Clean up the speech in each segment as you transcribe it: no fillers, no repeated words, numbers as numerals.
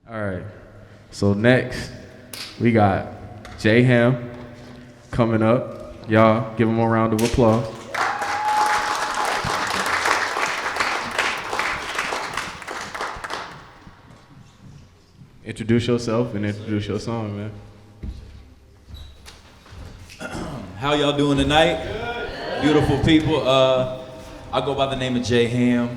All right. So next, we got JHam coming up. Y'all, give him a round of applause. Introduce yourself and introduce your song, man. How y'all doing tonight? Good. Beautiful people. I go by the name of JHam.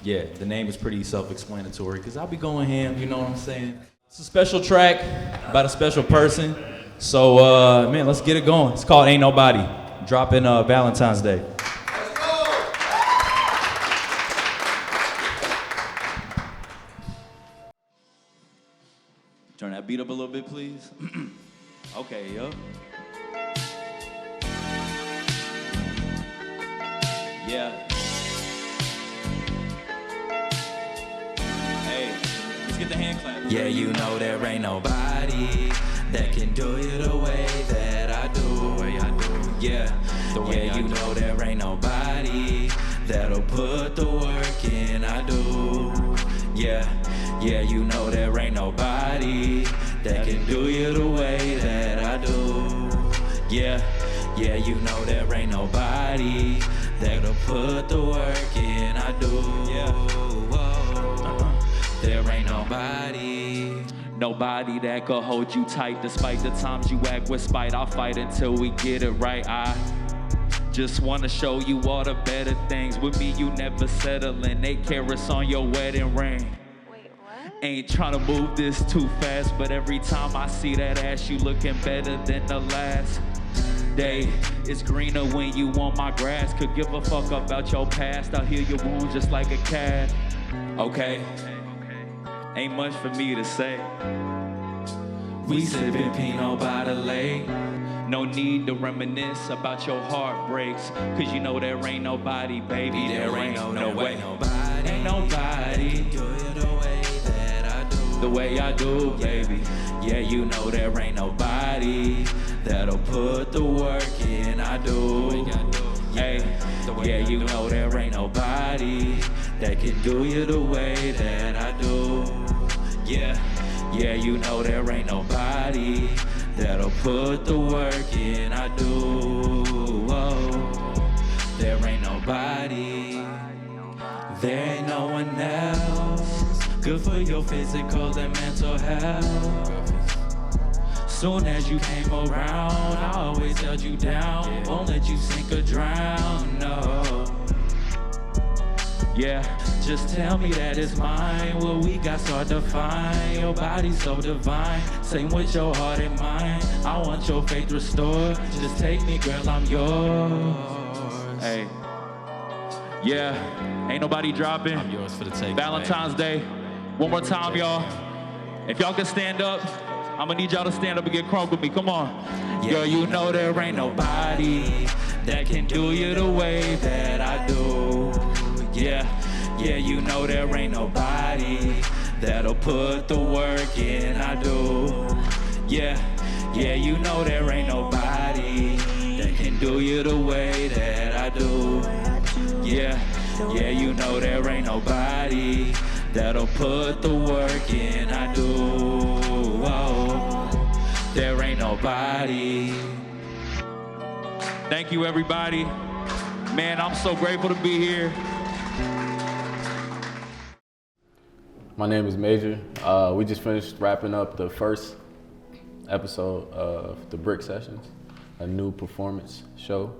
Yeah, the name is pretty self-explanatory because I'll be going ham, you know what I'm saying? It's a special track about a special person. So, man, let's get it going. It's called Ain't Nobody, dropping Valentine's Day. Let's go! Turn that beat up a little bit, please. Okay, yo. Yeah. Get the hand clap. Yeah, you know there ain't nobody that can do you the way that I do. The way I do. Yeah, you know there ain't nobody that'll put the work in. I do. Yeah, you know there ain't nobody that can do you the way that I do. Yeah, you know there ain't nobody that'll put the work in. I do. Yeah. There ain't nobody that could hold you tight. Despite the times you act with spite, I'll fight until we get it right. I just wanna show you all the better things. With me, you never settling. 8 carats on your wedding ring. Wait, what? Ain't tryna move this too fast, but every time I see that ass, you looking better than the last day. It's greener when you on my grass. Could give a fuck about your past. I'll heal your wounds just like a cat. Okay. Ain't much for me to say. We sippin' Pinot by the lake. No need to reminisce about your heartbreaks. Cause you know there ain't nobody, baby. There ain't no way. Ain't nobody do it the way that I do. The way I do, baby. Yeah, you know there ain't nobody that'll put the work in. I do. Hey, yeah, you know there ain't nobody that can do you the way that I do. Yeah, you know there ain't nobody that'll put the work in. I do. Oh, there ain't nobody. There ain't no one else good for your physical and mental health. Soon as you came around, I always held you down. Won't let you sink or drown, no. Yeah, just tell me that it's mine. What we got so defined. Your body's so divine. Same with your heart and mind. I want your faith restored. Just take me, girl, I'm yours. Hey. Yeah, ain't nobody dropping. I'm yours for the taking. Valentine's Day. One more time, y'all. If y'all can stand up, I'm gonna need y'all to stand up and get crunk with me. Come on. Girl, you know there ain't nobody that can do you the way that I do. Yeah, you know there ain't nobody that'll put the work in. I do. Yeah, you know there ain't nobody that can do you the way that I do. Yeah, you know there ain't nobody that'll put the work in. I do. Oh, there ain't nobody. Thank you, everybody. Man, I'm so grateful to be here. My name is Major. We just finished wrapping up the first episode of the Brick Sessions, a new performance show.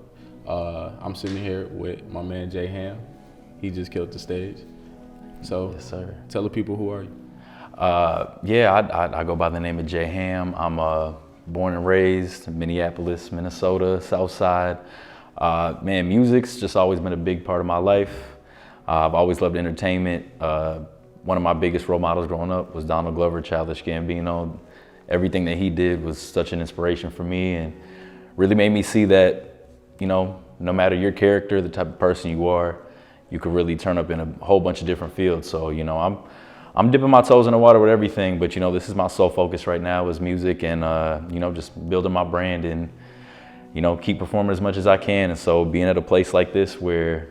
I'm sitting here with my man JHam. He just killed the stage. So, Yes, sir. Tell the people, who are you? I go by the name of JHam. I'm born and raised in Minneapolis, Minnesota, South Side. Man, music's just always been a big part of my life. I've always loved entertainment. One of my biggest role models growing up was Donald Glover, Childish Gambino. Everything that he did was such an inspiration for me and really made me see that, you know, no matter your character, the type of person you are, you could really turn up in a whole bunch of different fields. So, you know, I'm dipping my toes in the water with everything, but, you know, this is my sole focus right now is music and, you know, just building my brand and, you know, keep performing as much as I can. And so being at a place like this where,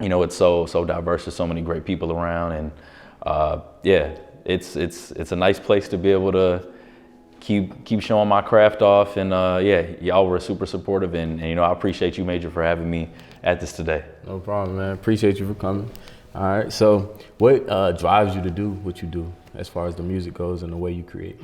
you know, it's so diverse, there's so many great people around and, yeah, it's a nice place to be able to keep showing my craft off, and yeah, y'all were super supportive, and you know, I appreciate you, Major, for having me at this today. No problem, man. Appreciate you for coming. All right, so what drives you to do what you do as far as the music goes and the way you create?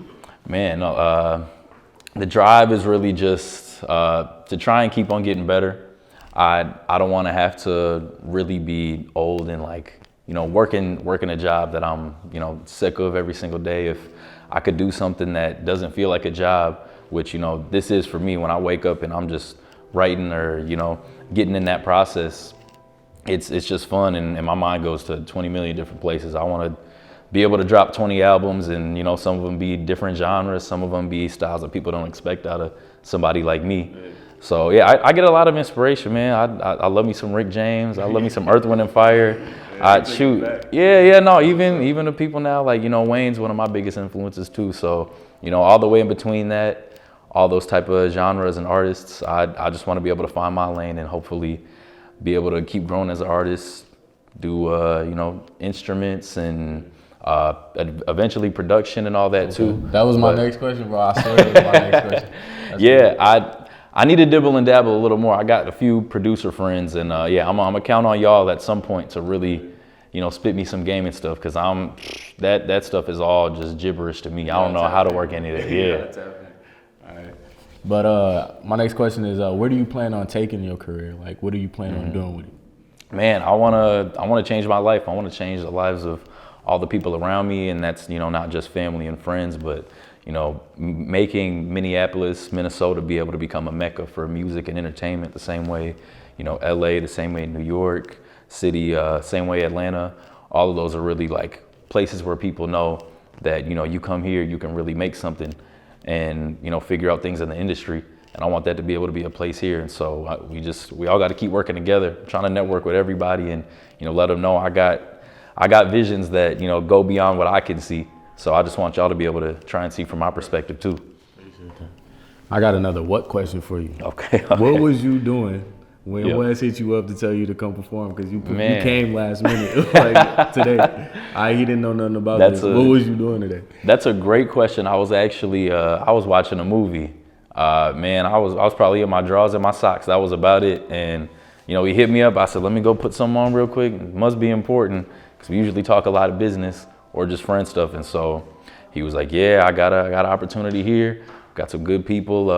Man, the drive is really just to try and keep on getting better. I don't want to have to really be old and like, you know, working a job that I'm, you know, sick of every single day. If I could do something that doesn't feel like a job, which, you know, this is for me when I wake up and I'm just writing or, you know, getting in that process, it's just fun, and my mind goes to 20 million different places. I want to be able to drop 20 albums, and, you know, some of them be different genres, some of them be styles that people don't expect out of somebody like me. So yeah, I get a lot of inspiration, man. I love me some Rick James. I love me some Earth, Wind and Fire. Even the people now, like, you know, Wayne's one of my biggest influences too. So, you know, all the way in between that, all those type of genres and artists, I just want to be able to find my lane and hopefully be able to keep growing as an artist, do you know, instruments and eventually production and all that too. That was my next question, bro. I swear that was my next question. Yeah, I need to dibble and dabble a little more. I got a few producer friends, and yeah, I'm gonna count on y'all at some point to really, you know, spit me some gaming stuff, because that stuff is all just gibberish to me. I don't know how to work any of it. Yeah. All right. But my next question is, where do you plan on taking your career? Like, what are you planning on doing with it? Man, I wanna change my life. I wanna change the lives of all the people around me, and that's, you know, not just family and friends, but, you know, making Minneapolis, Minnesota be able to become a mecca for music and entertainment the same way, you know, LA, the same way New York City, same way Atlanta. All of those are really like places where people know that, you know, you come here, you can really make something and, you know, figure out things in the industry. And I want that to be able to be a place here. And so we all got to keep working together, trying to network with everybody and, you know, let them know I got visions that, you know, go beyond what I can see. So I just want y'all to be able to try and see from my perspective too. I got another what question for you. Okay. What was you doing when Wes hit you up to tell you to come perform? Because you came last minute, like today. He didn't know nothing about this. What was you doing today? That's a great question. I was actually I was watching a movie. Man, I was probably in my drawers and my socks. That was about it. And, you know, he hit me up. I said, let me go put something on real quick. It must be important, because we usually talk a lot of business or just friend stuff. And so he was like, yeah, I got an opportunity here. Got some good people.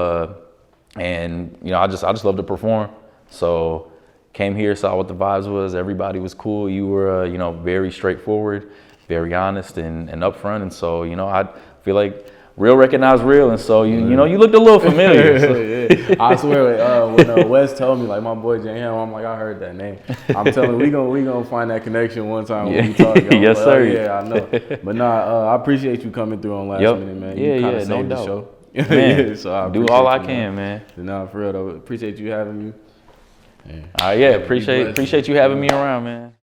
And, you know, I just love to perform. So came here, saw what the vibes was. Everybody was cool. You were, you know, very straightforward, very honest and upfront. And so, you know, I feel like real recognize real. And so, you know, you looked a little familiar. So. Yeah. I swear, when Wes told me, like, my boy JHam, I'm like, I heard that name. I'm telling you, we gonna find that connection one time when we talk. Yes, like, sir. Oh, yeah, I know. But nah, I appreciate you coming through on last minute, man. You Yeah, saved no the doubt. show. Man, so I do all I you, can, man. Nah, for real though. Appreciate you having me. Yeah. Appreciate you having me around, man.